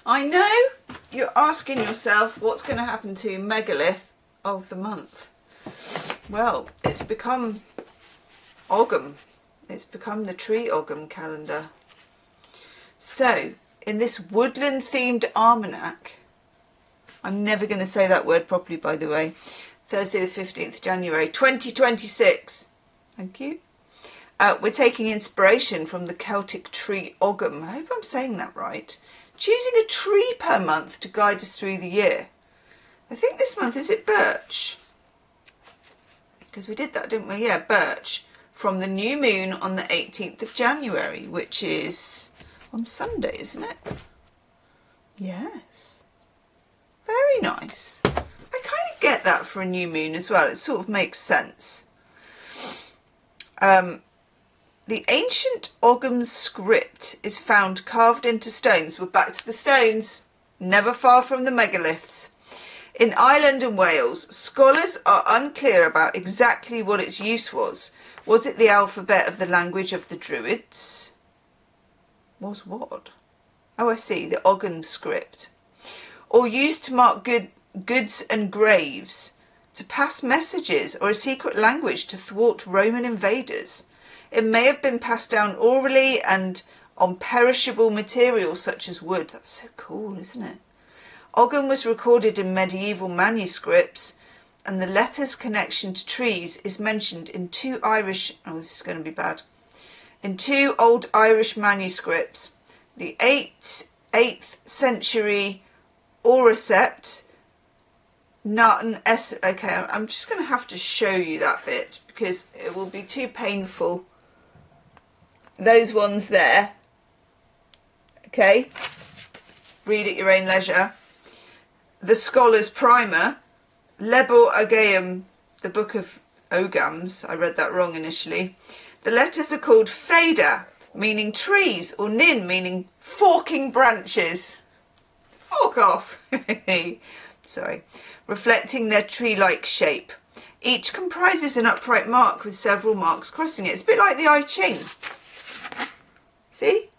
I know you're asking yourself what's going to happen to Megalith of the month. Well, it's become Ogham. It's become the Tree Ogham calendar. So, in this woodland-themed almanac, I'm never going to say that word properly, by the way, Thursday the 15th January 2026. Thank you. We're taking inspiration from the Celtic Tree Ogham. I hope I'm saying that right. Choosing a tree per month to guide us through the year. I think this month, is it birch? Because we did that, didn't we? Yeah, birch. From the new moon on the 18th of January, which is on Sunday, isn't it? Yes. Very nice. I kind of get that for a new moon as well. It sort of makes sense. The ancient Ogham script is found carved into stones. We're back to the stones, never far from the megaliths. In Ireland and Wales, scholars are unclear about exactly what its use was. Was it the alphabet of the language of the Druids? Was what? Oh, I see, the Ogham script. Or used to mark goods and graves, to pass messages, or a secret language to thwart Roman invaders. It may have been passed down orally and on perishable materials such as wood. That's so cool, isn't it? Ogham was recorded in medieval manuscripts, and the letter's connection to trees is mentioned in two old Irish manuscripts. The 8th century Auricept, okay, I'm just going to have to show you that bit because it will be too painful. Those ones there, okay, read at your own leisure. The Scholar's Primer, Celtic Ogham, the Book of Oghams, I read that wrong initially. The letters are called Fada, meaning trees, or Nin, meaning forking branches. Fork off. Sorry. Reflecting their tree-like shape. Each comprises an upright mark with several marks crossing it. It's a bit like the I Ching. See?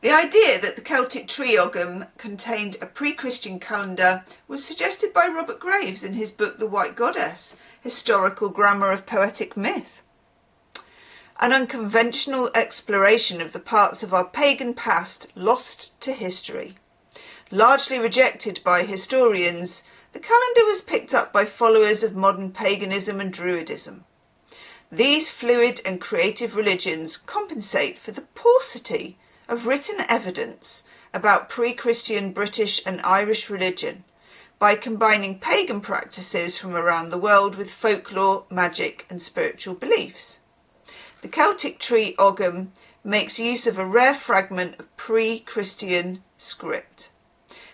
The idea that the Celtic Tree Ogham contained a pre-Christian calendar was suggested by Robert Graves in his book The White Goddess, Historical Grammar of Poetic Myth. An unconventional exploration of the parts of our pagan past lost to history. Largely rejected by historians, the calendar was picked up by followers of modern paganism and Druidism. These fluid and creative religions compensate for the paucity of written evidence about pre-Christian British and Irish religion by combining pagan practices from around the world with folklore, magic and spiritual beliefs. The Celtic Tree Ogham makes use of a rare fragment of pre-Christian script.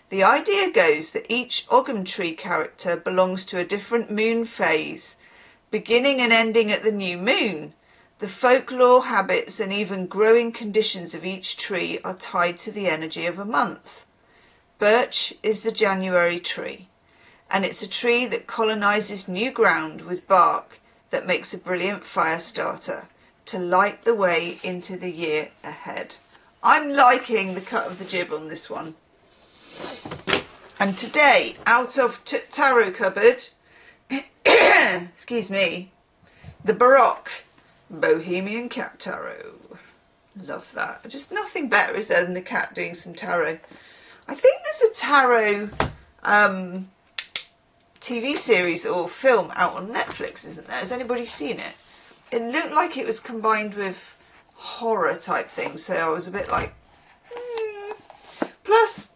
The idea goes that each Ogham tree character belongs to a different moon phase, beginning and ending at the new moon. The folklore, habits and even growing conditions of each tree are tied to the energy of a month. Birch is the January tree, and it's a tree that colonises new ground with bark that makes a brilliant fire starter to light the way into the year ahead. I'm liking the cut of the jib on this one. And today, out of tarot cupboard, excuse me, the Baroque Bohemian Cat Tarot. Love that. Just nothing better, is there, than the cat doing some tarot. I think there's a tarot TV series or film out on Netflix, isn't there? Has anybody seen it? It looked like it was combined with horror type things, so I was a bit like, Plus,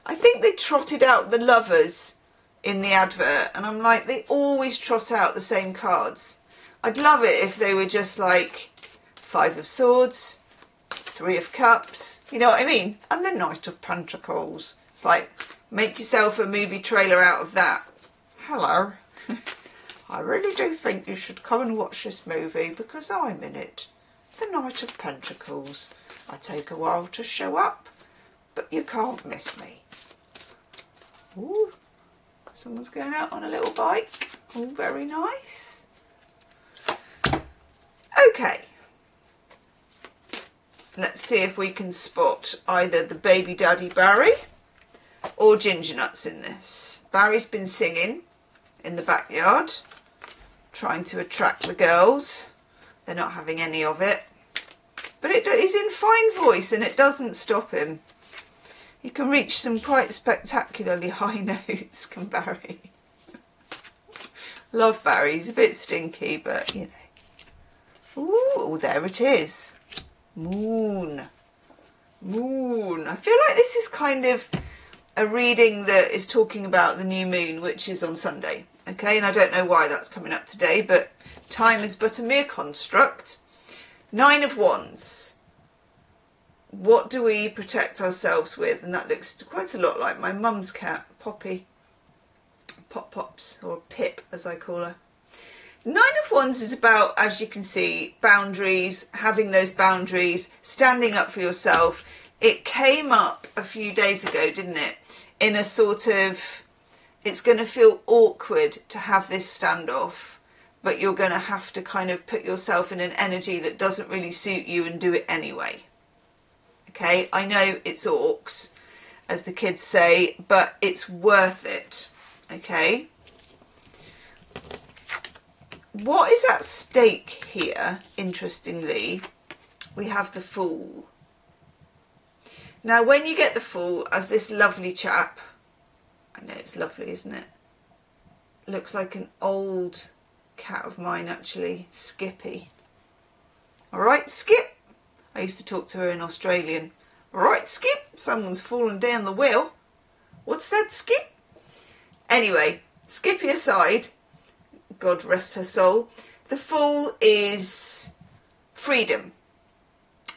I think they trotted out the lovers in the advert, and I'm like, they always trot out the same cards. I'd love it if they were just like 5 of Swords, 3 of Cups, you know what I mean? And the Knight of Pentacles. It's like, make yourself a movie trailer out of that. Hello. I really do think you should come and watch this movie because I'm in it. The Knight of Pentacles. I take a while to show up, but you can't miss me. Ooh, someone's going out on a little bike. All very nice. Okay. let's see if we can spot either the baby daddy Barry or Ginger Nuts in this. Barry's been singing in the backyard, trying to attract the girls. They're not having any of it. But he's in fine voice and it doesn't stop him. He can reach some quite spectacularly high notes, can Barry. Love Barry. He's a bit stinky, but you know. Ooh, there it is. Moon. Moon. I feel like this is kind of a reading that is talking about the new moon, which is on Sunday. Okay, and I don't know why that's coming up today, but time is but a mere construct. 9 of Wands. What do we protect ourselves with? And that looks quite a lot like my mum's cat, Poppy. Pops, or Pip as I call her. 9 of Wands is about, as you can see, boundaries, having those boundaries, standing up for yourself. It came up a few days ago, didn't it? In a sort of, it's going to feel awkward to have this standoff, but you're going to have to kind of put yourself in an energy that doesn't really suit you and do it anyway. Okay, I know it's orcs, as the kids say, but it's worth it. Okay. What is at stake here, interestingly? We have the Fool. Now, when you get the Fool as this lovely chap, I know it's lovely, isn't it? Looks like an old cat of mine, actually, Skippy. All right, Skip. I used to talk to her in Australian. All right, Skip, someone's fallen down the well. What's that, Skip? Anyway, Skippy aside, God rest her soul, the Fool is freedom.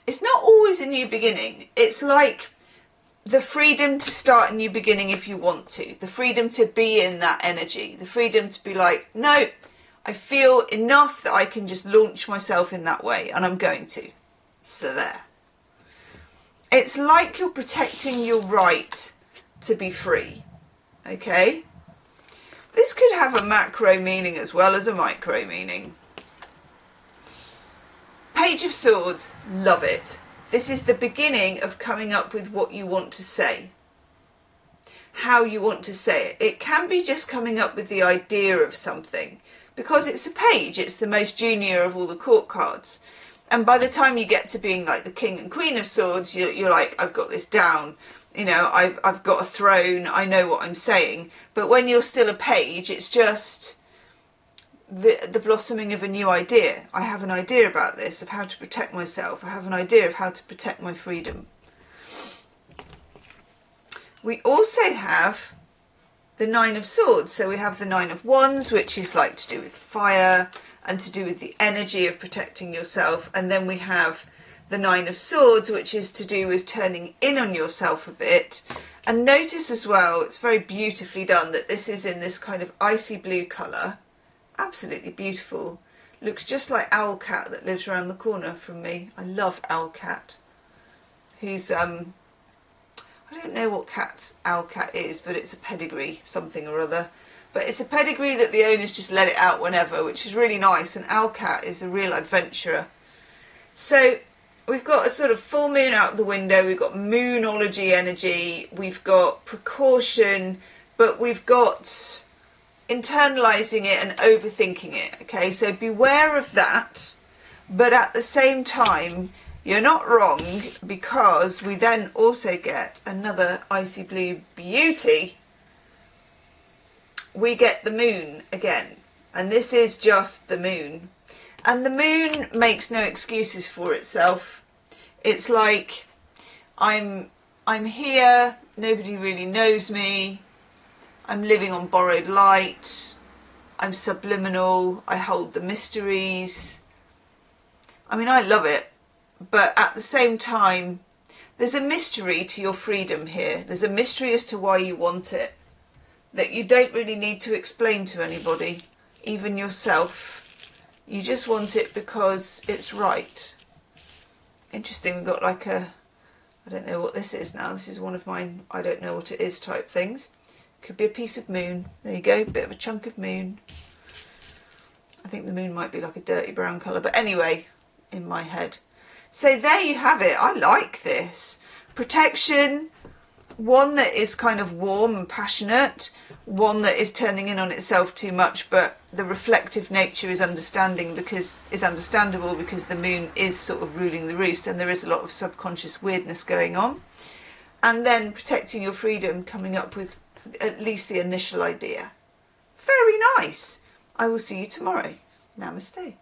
It's not always a new beginning. It's like the freedom to start a new beginning if you want to. The freedom to be in that energy. The freedom to be like, no, I feel enough that I can just launch myself in that way, and I'm going to. So there. It's like you're protecting your right to be free. Okay? This could have a macro meaning as well as a micro meaning. Page of Swords, love it. This is the beginning of coming up with what you want to say. How you want to say it. It can be just coming up with the idea of something. Because it's a page, it's the most junior of all the court cards. And by the time you get to being like the King and Queen of Swords, you're like, I've got this down. You know, I've got a throne, I know what I'm saying. But when you're still a page, it's just the blossoming of a new idea. I have an idea about this, of how to protect myself. I have an idea of how to protect my freedom. We also have the 9 of Swords. So we have the 9 of Wands, which is like to do with fire and to do with the energy of protecting yourself. And then we have the 9 of Swords, which is to do with turning in on yourself a bit. And notice as well, it's very beautifully done, that this is in this kind of icy blue colour. Absolutely beautiful. Looks just like Owlcat that lives around the corner from me. I love Owlcat. Who's, I don't know what Owlcat is, but it's a pedigree, something or other. But it's a pedigree that the owners just let it out whenever, which is really nice. And Owlcat is a real adventurer. So we've got a sort of full moon out the window. We've got moonology energy. We've got precaution, but we've got internalizing it and overthinking it. Okay, so beware of that. But at the same time, you're not wrong, because we then also get another icy blue beauty. We get the moon again, and this is just the moon. And the moon makes no excuses for itself. It's like, I'm here, nobody really knows me, I'm living on borrowed light, I'm subliminal, I hold the mysteries. I mean, I love it, but at the same time, there's a mystery to your freedom here. There's a mystery as to why you want it, that you don't really need to explain to anybody, even yourself. You just want it because it's right. Interesting, we've got like a, I don't know what this is now. This is one of mine, I don't know what it is type things. Could be a piece of moon. There you go, bit of a chunk of moon. I think the moon might be like a dirty brown colour, but anyway, in my head. So there you have it. I like this. Protection, one that is kind of warm and passionate, one that is turning in on itself too much, but the reflective nature is understandable because the moon is sort of ruling the roost and there is a lot of subconscious weirdness going on. And then protecting your freedom, coming up with at least the initial idea. Very nice. I will see you tomorrow. Namaste.